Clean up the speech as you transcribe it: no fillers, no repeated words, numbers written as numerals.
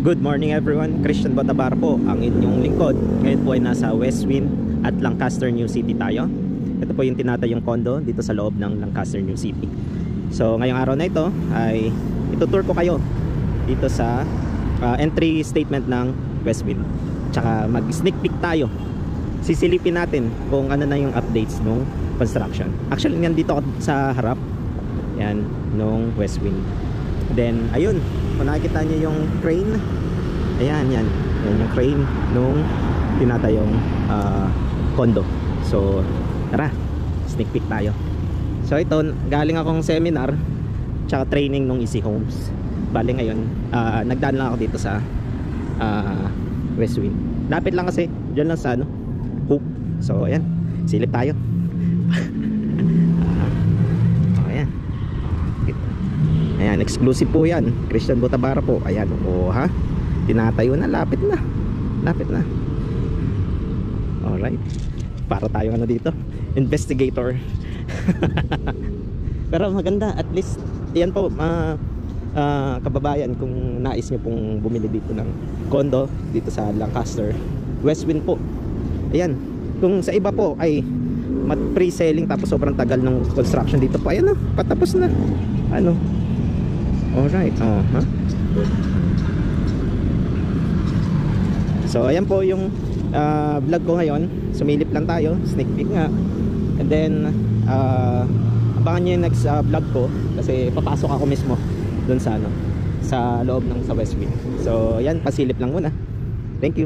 Good morning everyone, Christian Botabar po ang inyong lingkod. Ngayon po ay nasa Westwind at Lancaster, New City tayo. Ito po yung tinatayong condo dito sa loob ng Lancaster, New City. So ngayong araw na ito ay itutour ko kayo dito sa entry statement ng Westwind. Tsaka mag sneak peek tayo. Sisilipin natin kung ano na yung updates nung construction. Actually nandito ako sa harap yan nung Westwind. Then ayun, kung nakikita nyo yung crane, ayan yan yung crane nung tinatayong condo. So tara, sneak peek tayo. So ito, galing akong seminar tsaka training nung Easy Homes. Bali ngayon nagdaan lang ako dito sa Westwind. Lapit lang kasi, dyan lang sa Hook. So ayan, silip tayo. Ayan, exclusive po yan, Christian Botabara po. Ayan, oh ha, tinatayo na, lapit na. Lapit na. Alright, para tayo dito, investigator. Pero maganda, at least yan po kababayan, kung nais nyo pong bumili dito ng condo dito sa Lancaster, Westwind po. Ayan, kung sa iba po ay pre-selling tapos sobrang tagal ng construction, dito po ayan, patapos na. Alright, So ayan po yung vlog ko ngayon. Sumilip lang tayo, sneak peek nga. And then abangan nyo yung next vlog ko, kasi papasok ako mismo dun sa sa loob ng sa Westwind. So ayan, pasilip lang muna. Thank you.